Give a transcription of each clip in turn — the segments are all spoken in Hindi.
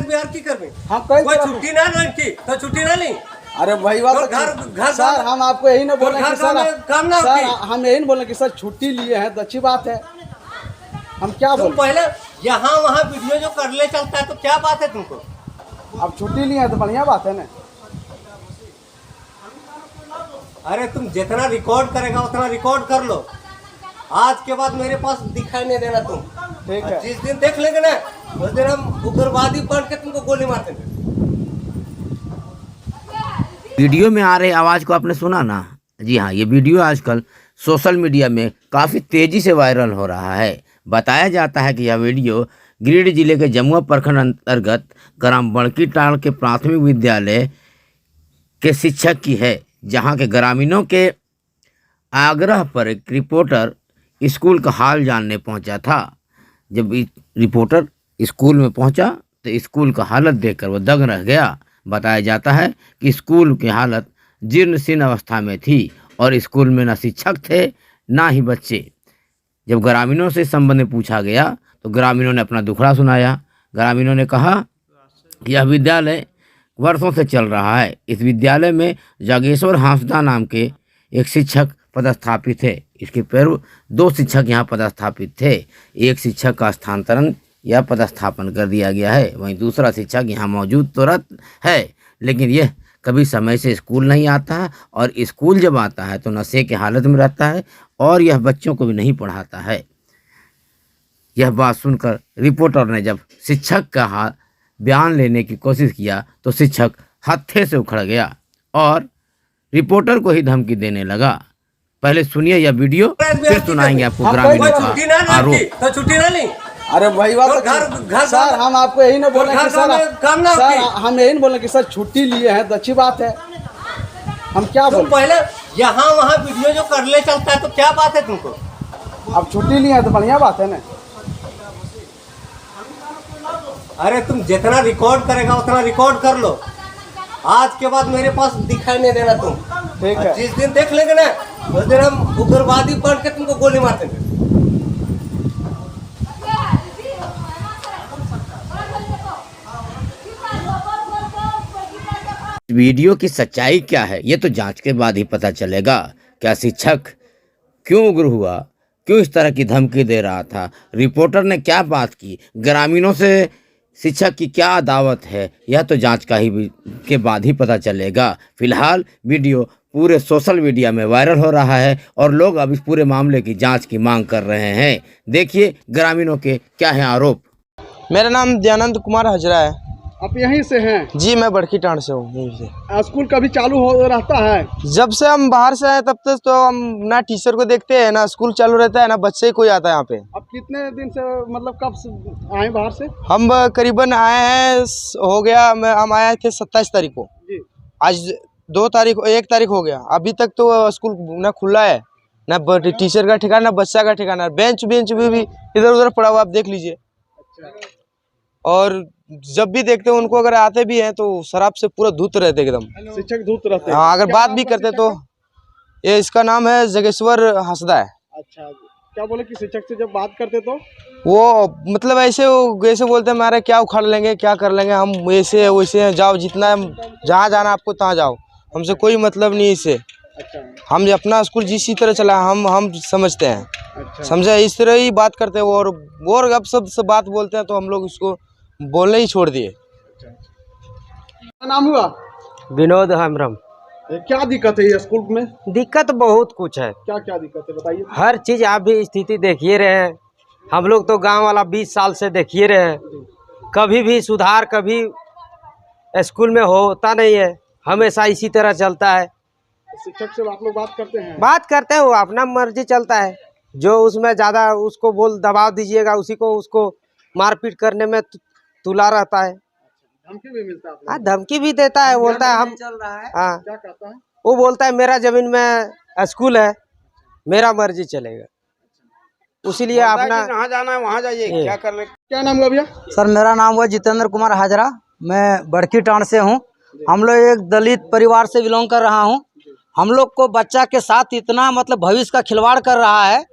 बिहार की करबे हाँ कोई छुट्टी ना की तो छुट्टी ना ली। अरे वही बात तो घर सर हम आपको यही ना बोले कि सर काम ना सर हम यही बोले कि सर छुट्टी लिए हैं तो अच्छी बात है। हम क्या तुम बोले पहले यहाँ वहाँ वीडियो जो कर ले चलता है तो क्या बात है तुमको। अब छुट्टी लिए हैं तो बढ़िया बात है ना। अरे तुम जितना रिकॉर्ड करेगा उतना रिकॉर्ड कर लो। आज के बाद मेरे पास दिखाई नहीं देना तुम। ठीक है। जिस दिन देख लेंगे ना उस दिन हम उग्रवादी बन के तुमको गोली मार देंगे। वीडियो में आ रहे आवाज़ को आपने सुना ना। जी हाँ, ये वीडियो आजकल सोशल मीडिया में काफ़ी तेज़ी से वायरल हो रहा है। बताया जाता है कि यह वीडियो गिरिडीह जिले के जमुआ प्रखंड अंतर्गत ग्राम बड़की टाल के प्राथमिक विद्यालय के शिक्षक की है, जहां के ग्रामीणों के आग्रह पर एक रिपोर्टर स्कूल का हाल जानने पहुंचा था। जब रिपोर्टर स्कूल में पहुंचा तो स्कूल का हालत देखकर वो दंग रह गया। बताया जाता है कि स्कूल की हालत जीर्ण शीर्ण अवस्था में थी और स्कूल में न शिक्षक थे ना ही बच्चे। जब ग्रामीणों से इस संबंध में पूछा गया तो ग्रामीणों ने अपना दुखड़ा सुनाया। ग्रामीणों ने कहा कि यह विद्यालय वर्षों से चल रहा है। इस विद्यालय में जागेश्वर हांसदा नाम के एक शिक्षक पदस्थापित थे। इसके पूर्व 2 शिक्षक यहाँ पदस्थापित थे। एक शिक्षक का स्थानांतरण या पदस्थापन कर दिया गया है, वहीं दूसरा शिक्षक यहाँ मौजूद तो है, लेकिन यह कभी समय से स्कूल नहीं आता है और स्कूल जब आता है तो नशे की हालत में रहता है और यह बच्चों को भी नहीं पढ़ाता है। यह बात सुनकर रिपोर्टर ने जब शिक्षक का बयान लेने की कोशिश किया तो शिक्षक हत्थे से उखड़ गया और रिपोर्टर को ही धमकी देने लगा। पहले सुनिए यह वीडियो, फिर सुनाएंगे आपको ग्रामीणों का आरोप। तो छुट्टी ना ली। अरे वही बात सर हम आपको यही ना बोले कि सर हम यही बोले कि सर छुट्टी लिए हैं तो अच्छी बात है। हम क्या बोले पहले यहाँ वहाँ वीडियो जो कर ले चलता है तो क्या बात है तुमको। अब छुट्टी लिए हैं तो बढ़िया बात है ना। अरे तुम जितना रिकॉर्ड करेगा उतना रिकॉर्ड कर लो। आज के बाद मेरे पास दिखाई नहीं देना तुम। ठीक है। जिस दिन देख लेंगे ना उस दिन हम उग्रवादी बन के तुमको गोली मार देंगे। वीडियो की सच्चाई क्या है ये तो जांच के बाद ही पता चलेगा। क्या शिक्षक क्यों उग्र हुआ, क्यों इस तरह की धमकी दे रहा था, रिपोर्टर ने क्या बात की, ग्रामीणों से शिक्षक की क्या दावत है, यह तो जांच का ही के बाद ही पता चलेगा। फिलहाल वीडियो पूरे सोशल मीडिया में वायरल हो रहा है और लोग अब इस पूरे मामले की जांच की मांग कर रहे हैं। देखिए ग्रामीणों के क्या हैं आरोप। मेरा नाम दयानंद कुमार हजरा है। आप यहीं से हैं? जी मैं बड़की टांड से हूँ, यहीं से। स्कूल कभी चालू हो रहता है? जब से हम बाहर से आए तब तक तो हम ना टीचर को देखते हैं, ना स्कूल चालू रहता है, ना बच्चे कोई आता है यहाँ पे। अब कितने दिन से मतलब कब से आए बाहर से? हम करीबन आए हैं, हो गया हम आए थे 27 तारीख को जी। आज 1 तारीख हो गया। अभी तक तो स्कूल ना खुला है, ना टीचर का ठिकाना, ना बच्चा का ठिकाना। बेंच भी इधर उधर पड़ा हुआ, आप देख लीजिए। और जब भी देखते हैं उनको, अगर आते भी हैं तो शराब से पूरा धूत रहते एकदम। शिक्षक धूत रहते हैं? हाँ, अगर बात भी करते तो ये इसका नाम है जागेश्वर हांसदा है। अच्छा, क्या बोले कि शिक्षक से जब बात करते तो वो मतलब ऐसे बोलते हैं हमारे क्या उखाड़ लेंगे, क्या कर लेंगे, हम ऐसे वैसे जाओ, जितना जहाँ जाना आपको तहाँ जाओ, हमसे कोई मतलब नहीं इससे। अच्छा। हम अपना स्कूल जिस तरह चला हम समझते हैं। अच्छा। समझे, इस तरह ही बात करते हैं और अब सब बात बोलते हैं तो हम लोग उसको बोलने ही छोड़ दिए। क्या नाम हुआ? विनोद हेम्ब्रम। क्या दिक्कत है ये स्कूल में? दिक्कत बहुत कुछ है। क्या क्या दिक्कत है बताइए। हर चीज आप भी स्थिति देखिए रहे हैं, हम लोग तो गांव वाला 20 साल से देखिए रहे हैं, कभी भी सुधार कभी स्कूल में होता नहीं है, हमेशा इसी तरह चलता है। शिक्षक से आप लोग बात करते हैं? बात करते हैं, वो अपना मर्जी चलता है, जो उसमें ज़्यादा उसको दबाव दीजिएगा उसी को उसको मारपीट करने में तुला रहता है। धमकी भी मिलता है? हाँ, धमकी भी देता है, बोलता है हम चल रहा है। हाँ, क्या कहता है? वो बोलता है मेरा जमीन में स्कूल है, मेरा मर्जी चलेगा, उसीलिए अपना जहाँ जाना है वहाँ जाइए, क्या कर ले। क्या नाम हुआ भैया? सर मेरा नाम हुआ जितेंद्र कुमार हाजरा, मैं बड़की टांड से हूँ। हम लोग एक दलित परिवार से बिलोंग कर रहा हूँ। हम लोग को बच्चा के साथ इतना मतलब भविष्य का खिलवाड़ कर रहा है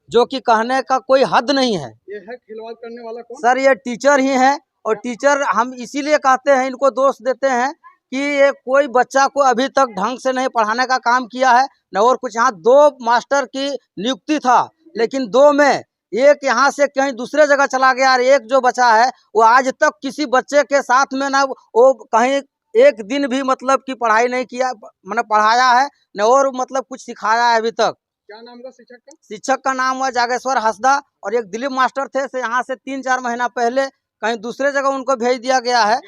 जो कि कहने का कोई हद नहीं है। ये है खिलवाड़ करने वाला कौन? सर ये टीचर ही है और टीचर हम इसीलिए कहते हैं, इनको दोष देते हैं कि ये कोई बच्चा को अभी तक ढंग से नहीं पढ़ाने का काम किया है न और कुछ। यहाँ 2 मास्टर की नियुक्ति था, लेकिन 2 में एक यहाँ से कहीं दूसरे जगह चला गया और एक जो बचा है वो आज तक किसी बच्चे के साथ में ना वो कहीं एक दिन भी मतलब कि पढ़ाई नहीं किया, मैंने पढ़ाया है न और मतलब कुछ सिखाया है अभी तक। क्या नाम था शिक्षक का? शिक्षक का नाम हुआ जागेश्वर हंसदा, और एक दिलीप मास्टर थे से यहाँ से 3-4 महीना पहले कहीं दूसरे जगह उनको भेज दिया गया है।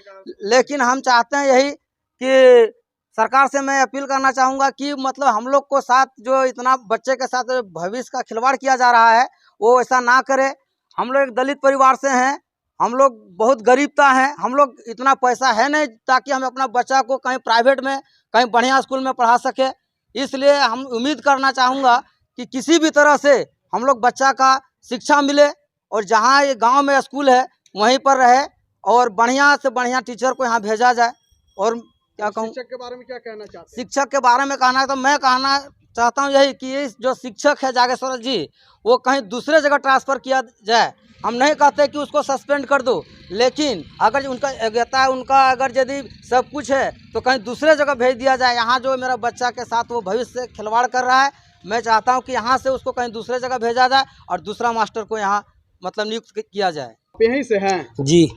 लेकिन हम चाहते हैं यही कि सरकार से मैं अपील करना चाहूँगा कि मतलब हम लोग को साथ जो इतना बच्चे के साथ भविष्य का खिलवाड़ किया जा रहा है वो ऐसा ना करे। हम लोग एक दलित परिवार से हैं, हम लोग बहुत गरीबता हैं, हम लोग इतना पैसा है नहीं ताकि हम अपना बच्चा को कहीं प्राइवेट में कहीं बढ़िया स्कूल में पढ़ा सके। इसलिए हम उम्मीद करना चाहूँगा कि किसी भी तरह से हम लोग बच्चा का शिक्षा मिले और जहाँ ये गांव में स्कूल है वहीं पर रहे और बढ़िया से बढ़िया टीचर को यहाँ भेजा जाए। और क्या कहूँ, शिक्षक के बारे में क्या कहना चाहते हैं? शिक्षक के बारे में कहना है तो मैं कहना चाहता हूँ यही कि ये जो शिक्षक है जागेश्वर जी वो कहीं दूसरे जगह ट्रांसफ़र किया जाए। हम नहीं कहते कि उसको सस्पेंड कर दो, लेकिन अगर उनका योग्यता है, उनका अगर यदि सब कुछ है तो कहीं दूसरे जगह भेज दिया जाए। यहाँ जो मेरा बच्चा के साथ वो भविष्य से खिलवाड़ कर रहा है, मैं चाहता हूँ कि यहाँ से उसको कहीं दूसरे जगह भेजा जाए और दूसरा मास्टर को यहाँ मतलब नियुक्त किया जाए। आप यहीं से हैं? जी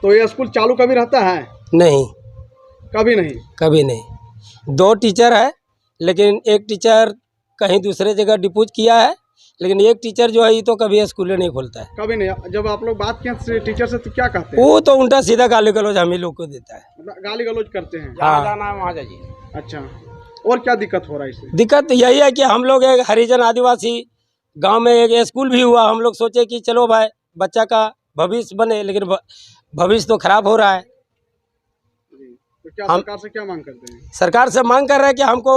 तो ये स्कूल चालू कभी रहता है? नहीं, कभी नहीं। कभी नहीं। 2 टीचर है, लेकिन एक टीचर कहीं दूसरे जगह डिपोज किया है, लेकिन एक टीचर जो है ये तो कभी स्कूल नहीं खोलता है। कभी नहीं। जब आप लोग बात किए टीचर से तो क्या कहते हैं? वो तो उल्टा सीधा गाली गलौज हम ही लोग को देता है। मतलब गाली गलौज करते हैं? जहाँ जाना है वहाँ जाइए। अच्छा, और क्या दिक्कत हो रहा है इससे? दिक्कत यही है कि हम लोग एक हरिजन आदिवासी गांव में एक स्कूल भी हुआ, हम लोग सोचे कि चलो भाई बच्चा का भविष्य बने, लेकिन भविष्य तो खराब हो रहा है। तो क्या हम सरकार से क्या मांग करते हैं? सरकार से मांग कर रहे हैं कि हमको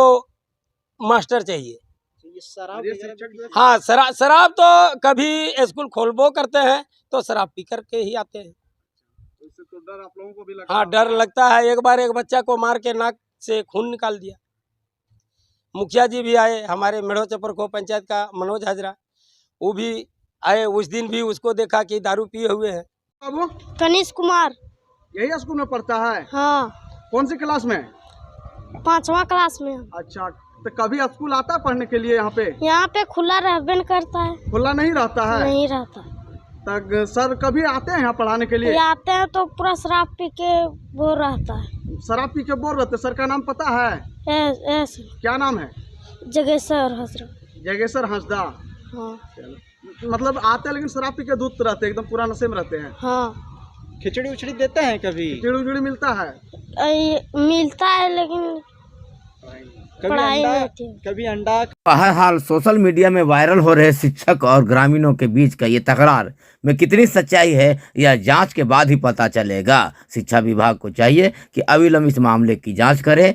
मास्टर चाहिए। ये शिक्षक जो है- हाँ, शराब तो कभी स्कूल खोलबो करते हैं तो शराब पी करके ही आते हैं। इससे तो डर आप लोगों को भी लगता हाँ, डर लगता है। एक बार एक बच्चा को मार के नाक से खून निकाल दिया। मुखिया जी भी आए, हमारे मेढ़ो चपरखो पंचायत का मनोज हाजरा, वो भी आए। उस दिन भी उसको देखा कि दारू पिए हुए हैं। बाबू कनिष्क कुमार। यही स्कूल में पढ़ता है? हाँ, कौन सी क्लास में? 5वां क्लास में। अच्छा, तो कभी स्कूल आता है पढ़ने के लिए यहाँ पे? यहाँ पे खुला रहबे न करता है। खुला नहीं रहता है? नहीं रहता। तक सर कभी आते हैं यहाँ पढ़ाने के लिए? ये आते हैं तो पूरा शराब पी के वो रहता है। शराब पी के बोल रहते। सर का नाम पता है? ऐसे क्या नाम है? जगेश्वर हंसरा। जगेश्वर हंसदा। हाँ मतलब आते हैं लेकिन शराब पी के दूध रहते हैं, एकदम पूरा नशे में रहते हैं। हाँ। खिचड़ी उचड़ी देते हैं कभी? खिचड़ी उचड़ी मिलता है? मिलता है लेकिन पढ़ाई नहीं होती। कभी अंडा? बहरहाल सोशल मीडिया में वायरल हो रहे शिक्षक और ग्रामीणों के बीच का ये तकरार में कितनी सच्चाई है यह जांच के बाद ही पता चलेगा। शिक्षा विभाग को चाहिए कि अविलंब इस मामले की जांच करे